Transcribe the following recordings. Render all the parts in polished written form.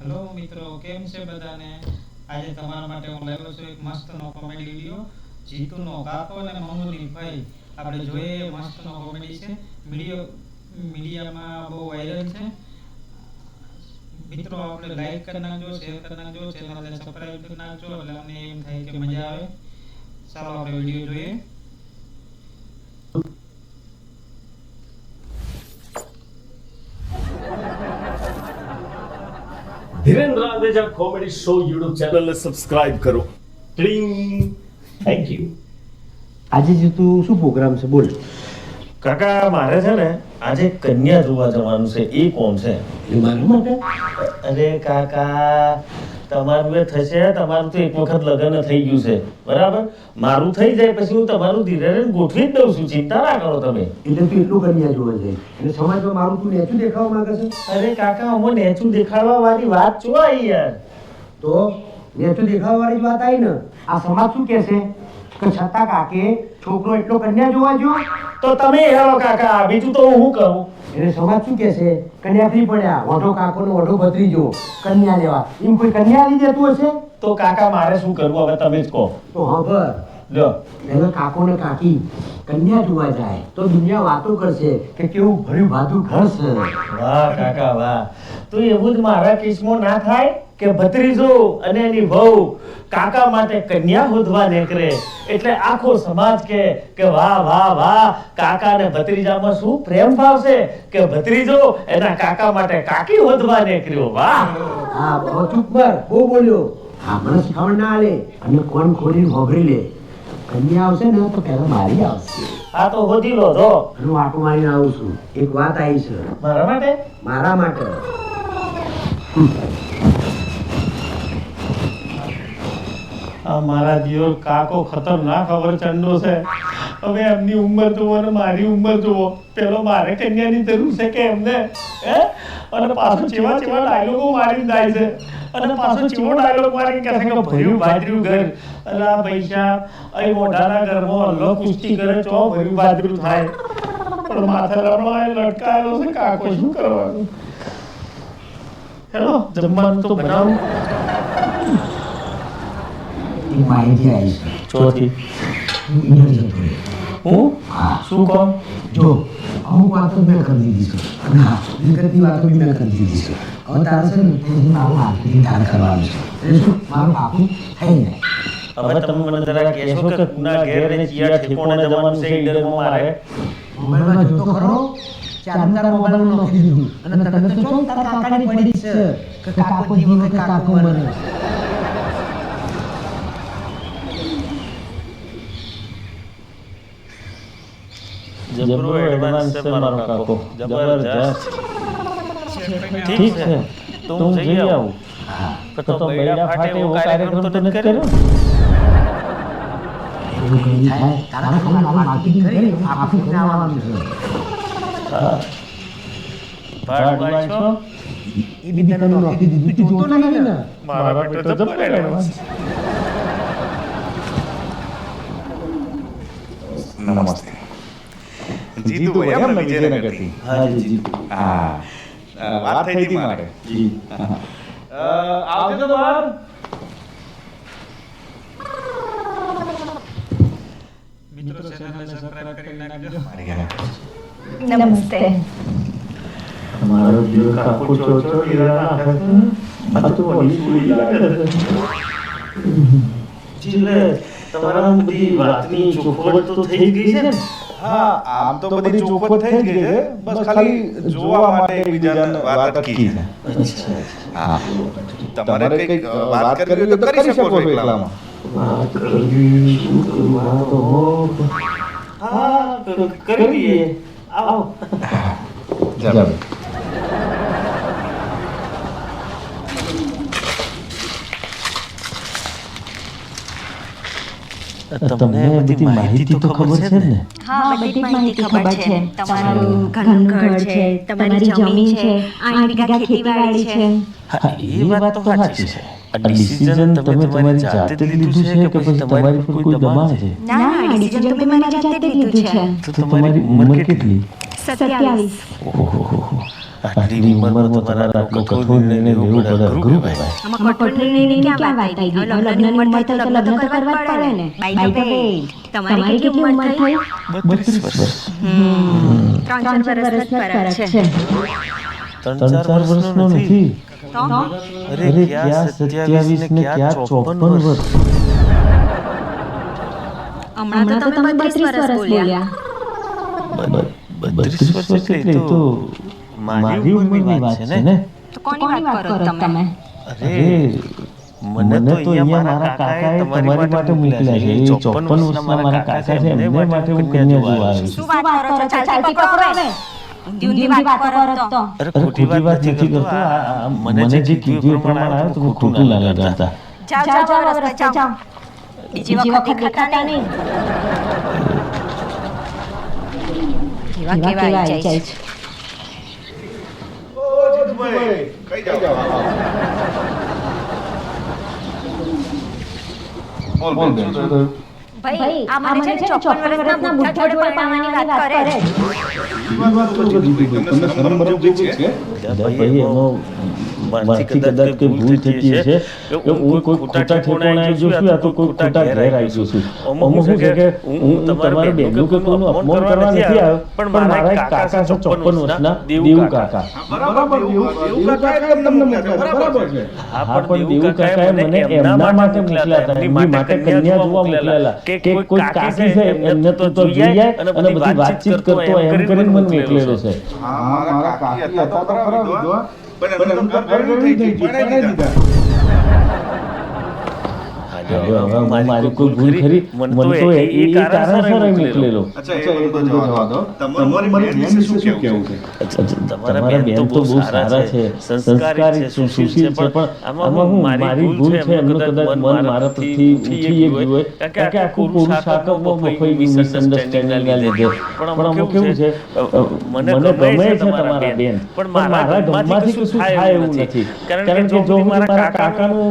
Hello મિત્રો, કેમ છે બધાને? આજે તમારા માટે હું લાવ્યો છું એક મસ્તનો કોમેડી વિડીયો, જીતુનો કાકો અને મમુની ભાઈ. આપણે જોઈએ મસ્તનો કોમેડી છે. મીડિયામાં બહુ વાયરલ છે. મિત્રો આપણે લાઈક કરી નાખજો, શેર કરી નાખજો, ચેનલને સબસ્ક્રાઇબ કરી નાખજો, એટલે અમને એમ થાય કે મજા આવે. ચાલો આપણે વિડીયો જોઈએ. Dhirendra Randeja comedy show YouTube ચેનલને સબસ્ક્રાઇબ કરો. ક્લિંગ. Thank you. આજે જે તું શું પ્રોગ્રામ છે બોલ. કાકા મારે છે ને આજે કન્યા જોવા જવાનું છે. એ કોણ છે? એ મારા માટે અરે કાકા તમારું એ થશે. તમારું તો એક વખત લગ્ન થઈ ગયું છે, બરાબર? મારું થઈ જાય પછી હું તમારું ધીરે ગોઠવી જ દઉં છું. ચિંતા ના કરો તમે. એટલે તું એટલું કન્યા જોવા છે અને સમાજમાં મારું તું નેચું દેખાવા માંગે છે? અરે કાકા અમો નેચું દેખાડવા વાળી વાત જો આવી યાર. તો નેચું દેખાવા વાળી જ વાત આવી ને. આ સમાજ શું કહેશે કે છતાં કાકે છોકરો એટલો કન્યા જોવા ગયો? તો તમે હેલો કાકા, બીજું તો હું કહું. એટલે સમાજ શું કહેશે? કન્યા ફ્રી પડ્યા, ઓઢો કાકો ને ઓઢો ભત્રીજો કન્યા લેવા. એમ કોઈ કન્યા લઈ જતું હશે? તો કાકા મારે શું કરવું હવે તમે જ કહો. તો ખબર લ્યો એના કાકો ને કાકી કન્યા જોવા જાય તો દુનિયા વાતો કરશે કે કેવું ભર્યું ભાતું ઘર છે. વાહ કાકા વાહ. તો એવું જ મારા કેસમાં ના થાય કે ભત્રીજો અને એની વહુ કાકા માટે કન્યા શોધવા નીકળે એટલે આખો સમાજ કે વાહ વાહ વાહ, કાકા ને ભત્રીજામાં શું પ્રેમ ભાવ છે કે ભત્રીજો એના કાકા માટે કાકી શોધવા નીકળ્યો. વાહ. હા તો ચૂપ કર, બહુ બોલ્યો. હા મને શીખવણ ના આલે અને કોણ ખોલીને હોભરી લે. કન્યા આવશે ને તો પહેલા મારી આવશે. આ તો શોધી લો તો. હું આટો મારીને આવું છું. એક વાત આવી છે મારા માટે. મારા માટે. આ મારા જીવો કાકો ખતરનાક અવરચંડો છે. હવે એમની ઉંમર જુઓ અને મારી ઉંમર જુઓ. પેલો મારે કન્યાની જરૂર છે કે એમને? હે? અને પાછો ચેવા ડાયલોગો મારી જાય છે. અને પાછો ચેવો ડાયલોગ મારી કહે છે કે ભર્યું ભાદર્યું ઘર. અલા પૈસા અહીં મોઢાના ઘરમાં અલ્લો કુસ્તી કરે ચો ભર્યું ભાદર્યું થાય. પણ માથે રમણાએ લટકાયેલો છે કાકો, શું કરવાનું? હેલો જમવાનું તો બનાવું. એક માહિતી આવી છે. ચોથી હું ઇન્ટર જતો રહ્યો. હું શું કહું? જો અમુક વાતો મેં કરી દીધી છે અને હા વિગતની વાતો બી મેં કરી દીધી છે. હવે તારે છે ને તેથી મારું માર્કેટિંગ તારે કરવાનું છે. એટલે શું મારું આખું થઈ જાય. હવે તમે મને જરા કહેશો કે કુના ઘેર ને ચિયા ઠેકોણે જવાનું છે ઈડરમાં મારે? મોબાઈલમાં જોતો ખરો? ચારનું તારા મોબાઈલમાં નાખી દીધું અને તને તો ચોમ તારા કાકાની પડી છે કે કાકો જીવો કે કાકો મરે. જબરો એડવાન્સ છે મારો કાકો, જબરજસ્ત. ઠીક છે તો હું જઈ આવું. તો બૈડા ફાટે એવો કાર્યક્રમ તો નથી કર્યો? એવું કંઈ થાય તારા ખાલી મારું માર્કેટિંગ કરી આખું કરીને આવવાનું છે. ભાડું છો? એ બી તને નાખી દીધું તું જોતો નહીં ને. મારા બેટો જબર એડવાન્સ. નમસ્તે. જીતુ ભાઈ એમ ને વિજયનગરથી? હા જી જી. હા વાત થઈ હતી મારે. જી. આવજો તો બહાર. મિત્રો ચેનલને સબસ્ક્રાઇબ કરી નાખજો. મારી ઘરે નમસ્તે. મારો જીવ કાકો ચોચો હીરા નાખે છે. આ તો વળી સુઈ લાગે છે. જીલે તમારા બધી વાતની ચોખવટ તો થઈ ગઈ છે ને? હા આમ તો બધી ચોખવટ થઈ જ ગઈ છે, બસ ખાલી જોવા માટે એકબીજાને વાત અટકી છે. અચ્છા. હા તમારે કઈક વાત કરવી હોય તો કરી શકો છો એકલામાં. વાત કરવી શું કરું આ તો હા કરી દઈએ. આવો. ચાલો. તમને બધી માહિતી તો ખબર છે ને? હા, બધી માહિતી ખબર છે. તમારું ઘરનું ઘર છે, તમારી જમીન છે, 8 વીઘા ખેતીવાડી છે. હા એ વાત તો સાચી છે. આ ડિસિઝન તમે તમારી જાતે લીધું છે કે પછી તમારી પર કોઈ દબાણ છે? ના, ડિસિઝન તો મેં મારી જાતે જ લીધું છે. તો તમારી ઉંમર કેટલી? 27. ઓહો. આટલી ઉંમરમાં તમારા આટલો કઠોર નિર્ણય લેવો પડે અઘરું કહેવાય. આમાં કઠોળની ક્યાં વાત આવી ગઈ? લગ્નની ઉંમર થઈ તો લગ્ન તો કરવા જ પડે ને. બાય ધ વે, તમારી કેટલી ઉંમર થઈ? 32 વર્ષ. 3-4 વર્ષનો જ ફરક છે. 3-4 વર્ષનો નથી. તો અરે ક્યાં 27 ને ક્યાં 54 વર્ષ. હમણાં તો તમે 32 વર્ષ બોલ્યા. 32 વર્ષ એટલે તો મારી ઉંમરની વાત છે ને. તો કોની વાત કરો તમે? અરે મને તો અહીંયા મારા કાકાએ તમારી માટે મોકલ્યા છે. એ 54 વર્ષના મારા કાકા છે, એમને માટે હું કન્યા જોવા આવ્યો છું. શું વાત કરો છો? ચાલતી પકડો હવે. ઊંધી વાત કરો તો. અરે ખોટી વાત નથી કરતો. મને જે કીધું એ પ્રમાણે આવ્યો તો હું ખોટું ના લગાડતા. જાઓ રસ્તે જાઓ. બીજી વખત દેખાતા નહીં. કેવા આવી જાય છે. ભાઈ આ મને છે ને 54 વર્ષના બુઢા જોડે પાવાની વાત કરે. ભાઈ એમાં મારથી કદાચ કોઈ ભૂલ થતી હશે. હું કોઈ ખોટા ઠેકાણે આવી ગયો છું, આ તો કોઈ ખોટા ઘેર આવી ગયો છું. અમુક શું છે કે હું તમારા બેનનું કે કોઈનું અપમાન કરવા નથી આવ્યો, પણ મારા એક કાકા છે 54 વર્ષના, દેવું કાકા. હા, પણ દેવું કાકાએ મને એમના માટે મોકલ્યા હતા, એમની માટે કન્યા જોવા મોકલેલા કે કોઈ કાકી છે એમને તો જોઈ જાય અને બધી વાતચીત કરતો એમ કરીને મને મોકલેલો છે. મારી કોઈ ભૂલ ખરી? મને તો એ કારણસર મોકલેલો. તમારા બેન તો બહુ સારા છે, સંસ્કારી છે, સુશીલ છે, પણ આમાં હું મારી ભૂલ છે. એમનું કદાચ મન મારા પરથી ઉઠી ગયું હોય, કારણ કે આખું કોરું શાકમાં મફઈ મિસઅન્ડરસ્ટેન્ડિંગ ના લીધે. પણ આમાં કેવું છે, મને ગમે છે તમારા બેન, પણ મારા ઘરમાંથી કશું થાય એવું નથી. કારણ કે જો મારા કાકાનું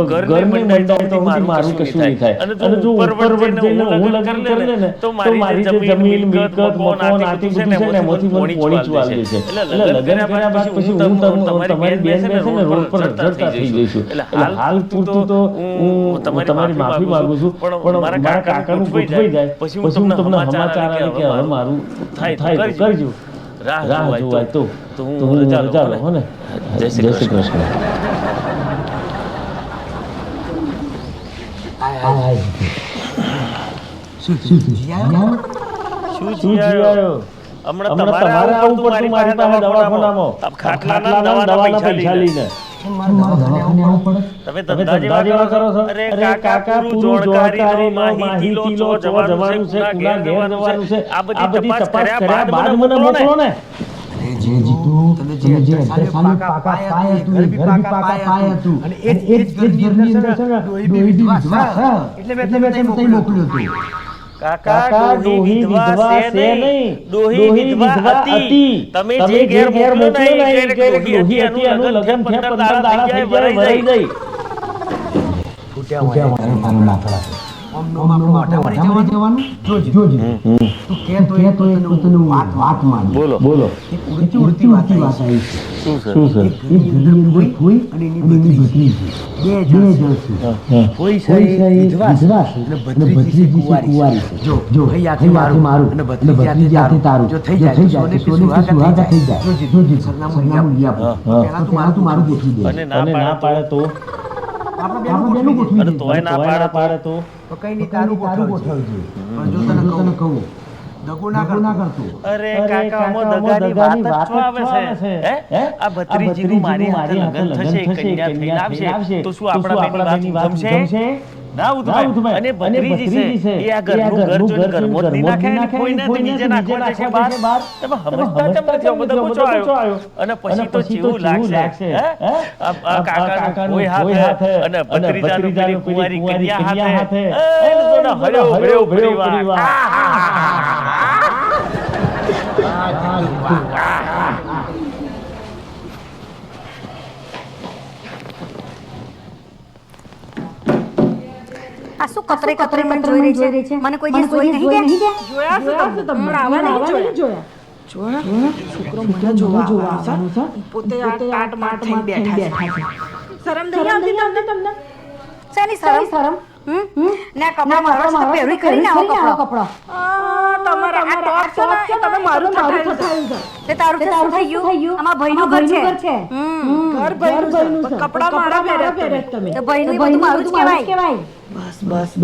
ઘર નહીં મંડાય તો મારું કશું નહીં થાય. અને જો ઉપર જઈને હું લગ્ન કરી લે ને તો મારી જે જમીન મિલકત મકાન આથી બધું છે ને એમાંથી મને પોણી ચવાલ દે છે. એટલે લગ્ન કર્યા બાદ પછી હું તમારી બેન બેસે ને રોડ પર રખડતા થઈ જઈશું. એટલે હાલ પૂરતું તો હું તમારી માફી માંગુ છું, પણ મારા કાકાનું ગોઠવાઈ જાય પછી હું તમને સમાચાર આવે કે હવે મારું થાય તો કરજો. રાહ જોવાય તો હું રજા લો હો ને. જય શ્રી કૃષ્ણ. શું જી આવ્યો? હમણાં તમારે આવું પડતું મારી પાસે દવાખાનામાં ખાટલાના દવાના પૈસા લઈને. તમે ધંધા જેવા કરો છો? અરે કાકા પૂરું જાણકારી માહિતી લો, જવાનું છે, કુના ઘેર જવાનું છે, આ બધી તપાસ કર્યા બાદ મને મોકલો ને. જે જીતુ તમે જે એડ્રેસ આનું પાકા પાય હતું, ઘર બી પાકા પાય હતું, અને એ જ ઘરની અંદર છે ને ડોહી વિધવા છે, એટલે મેં તઈ મોકલ્યો હતો. કાકા ડોહી વિધવા છે નહીં, ડોહી વિધવા હતી. તમે જે ઘેર મોકલ્યો ને એ ઘેર ડોહી હતી, એનું લગ્ન થયા 15 દાડા થઈ ગયા, વરાઈ ગઈ. ફૂટ્યા મારું નાથડા છે. બોલો. ઉડતી વાત આવી છે. શું છે? કોઈ અને એની ભત્રીજી બે જણ છે. કોઈ વિધવા છે અને ભત્રીજી કુંવારી છે. જો અહીંયાથી મારું અને ભત્રીજી હાથે તારું જો થઈ જાય તો સુહાગા થઈ જાય. જો સરનામું લઈ આપો. પહેલા તું મારું ગોઠવી દે. અને ના પાડે તો આપણે બેનું ગોઠવી દે. તોય ના પાડે તો કઈ નહીં, તારું ગોઠવજે. પણ જો તને કહું દગો ના કરતો. અરે કાકા આમાં દગાની વાત જ શું આવે છે? હે આ ભત્રીજીનું મારી હાથે લગ્ન થશે, કન્યા થઈને આવશે તો શું આપણા બેની વાત ગમશે? ના ઉધભાઈ. અને ભત્રીજી છે એ આ ઘરનું ઘર જોઈને ઘરમોત નહીં નાખે, અને કોઈને નીચે નાખવા જશે બહાર. તમે સમજતા કેમ નથી? બધો પૂછો આવ્યો અને પછી તો કેવું લાગશે? હે આ કાકાનું કોઈ હાથે અને ભત્રીજાનું પેલી કુંવારી કન્યા હાથે. એને તો હળ્યો પરિવાર. આ શું કતરે કતરે મને જોઈ રહી છે? મને કોઈ દિવસ જોઈ નહીં ગયા? જોયા છે તમે? આવવા નહીં જોયા. જો ને છોકરો મને જોવા આવવાનો છે પોતે આ ટાટ માટ થઈને બેઠા છે શરમ નહીં આવતી તમને શેની શરમ ના કપડા મારવા તો પહેરી કરીને આવો કપડો તમારા આ ટોપ છે ને એ તમે મારું થયું તે તારું થઈ ગયું અમાર ભાઈનું ઘર છે ઘર ભાઈનું છે કપડા મારા પહેરે તમે તો ભાઈનું એ બધું મારું જ કહેવાય બસ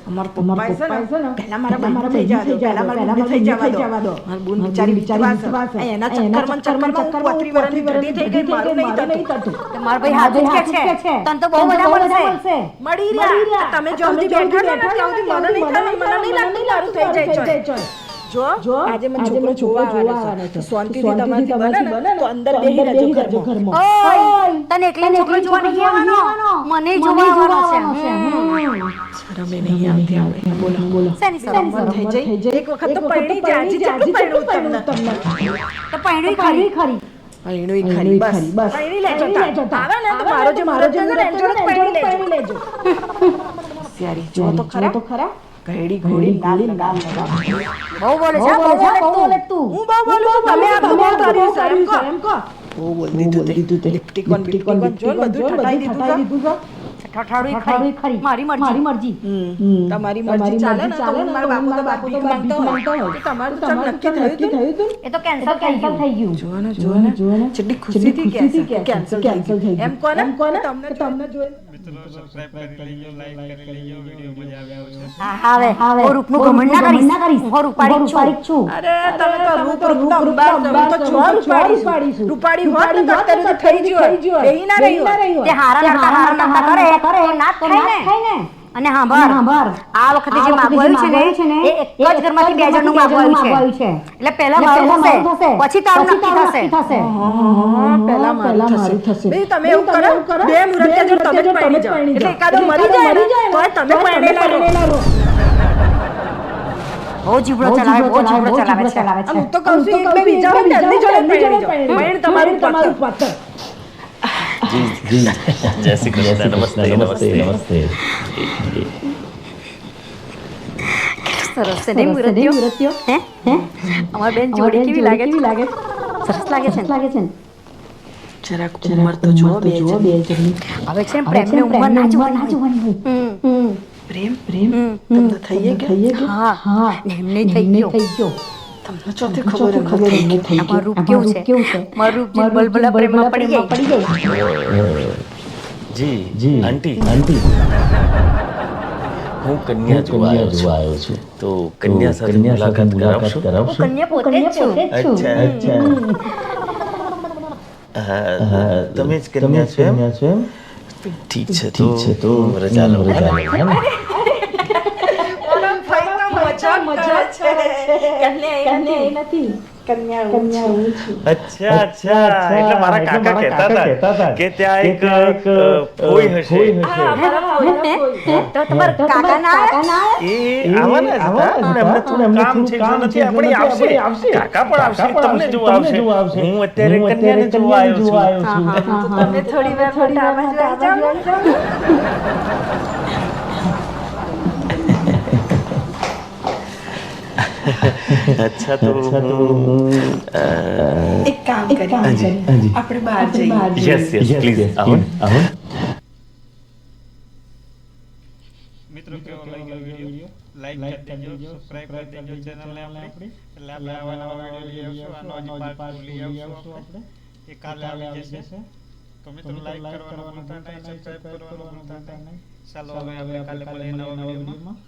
અમાર પપ્પા છે ને પહેલા મારા થઈ જવા દો થઈ જવા દો માર બુન બિચારી વિશ્વાસ એના ચક્કરમાં પોતરી વરની ગડી થઈ ગઈ મારું નહીં થતું માર ભાઈ હાજર કે છે તન તો બહુ બધા મળશે મળી રહ્યા તમે જલ્દી બેઠા છો ને ત્યાંથી મને નહીં લાગતું મારું થઈ જાય જો આજે મને છોકરો જોવા આવવાનો છે શાંતિથી તમારથી બને ને તો અંદર બેહી રહેજો ઘરમાં ઓય તને એકલા છોકરો જોવા નહીં આવવાનો મને જોવા આવવાનો છે શરમ નહીં આવતી આપણે બોલો શેની શરમ થઈ જાય એક વખત તો પૈણી જાજી જેટલું પૈણું તમને તો પૈણું ખરી પૈણું ખરી બસ પૈણી લેજો આવે ને તો મારો જે એન્જોય પૈણી લેજો સિયારી જો તો ખરા ઘડી લાલ લગા બહુ બોલે છે બહુ બોલે તું હું બહુ બોલું તમે આ બહુ તારી શરમ કો બહુ બોલ દીધું તે લિપસ્ટિક જોન બધું ઠટાઈ દીધું ઠઠાડી ખરી મારી મરજી તમારી મરજી ચાલે ને તો મારા બાપુ તો માંગતો હોય તમારું તો નક્કી થયું તું એ તો કેન્સલ થઈ ગયું જો ને કેટલી ખુશીથી કેન્સલ થઈ એમ કોને તમને જોઈ મિત્રો સબસ્ક્રાઇબ કરી લેજો લાઈક કરી લેજો વિડિયો મજા આવે હવે ઓ રૂપનું ઘમંડ ના કરીશ હું રૂપાળી છું અરે તમે તો રૂપ અંબાર તમે તો છોડ રૂપાડીશું રૂપાડી હોત ને તો થઈ ગયો બેહી ના રહ્યો તે હારા નડતા કરે તો ના થાય ને અને હાંભળ આ વખતે જે માગવાયું છે ને એ એક જ ઘરમાંથી બે જણનું માગવાયું છે એટલે પહેલા મારું થશે પછી તારું નક્કી થશે પહેલા મારું થશે બે તમે એવું કરો બે મુરત જો તમે જ પૈણી જાઓ એટલે એકાદો મરી જાય તો તમે પૈણેલા રહો બહુ જીવડો ચલાવે છે હું તો કહું છું એક બે બીજા હોય જલ્દી જોડે પૈણી જાઓ તમારું પત્તર જી જય શ્રી કૃષ્ણ નમસ્તે સરસ છે નહીં મુરતિયો હે અમાર બેન જોડી કેવી લાગે સરસ લાગે છે જરાક ઉંમર તો જો બે જણની હવે છે પ્રેમની ઉંમર ના જોવાની પ્રેમ તમને થઈ ગયો હા એમને થઈ ગયો તમને ચોથી ખબર નહીં થઈ અમારું રૂપ કેવું છે મારું રૂપ જે બલબલા પ્રેમમાં પડી ગઈ જી આંટી હું કન્યા જોવા આવ્યો છું તો કન્યા સાથે મુલાકાત કરાવશો હું કન્યા પોતે જ છું અચ્છા તમે જ કન્યા છો એમ ઠીક છે તો રજા લો અચ્છા એટલે મારા કાકા કહેતા હતા કે ત્યાં એક કોઈ હશે તો તમારા કાકા ના એ આવવાના જ હતા એમને કામ છે નથી આપણે આવશે કાકા પણ આવશે તમને જોવા આવશે હું અત્યારે કન્યાને જોવા આવ્યો છું તમે થોડી વાર ફટાફટ જાઓ અચ્છા તો એક કામ કરીએ આપણે બહાર જઈએ યસ પ્લીઝ આવો મિત્રો કેવો લાગ્યો વિડિયો લાઈક કરી દેજો સબસ્ક્રાઇબ કરી દેજો ચેનલને આપણી એટલે આપણે આવા નવા વિડિયો લઈ આવશું આનો હજી પાર્ટ લઈ આવશું આપણે એ કાલે આવી જશે તો મિત્રો લાઈક કરવાનું ભૂલતા નહીં સબસ્ક્રાઇબ કરવાનું ભૂલતા નહીં ચાલો હવે આપણે કાલે મળીએ નવા વિડિયોમાં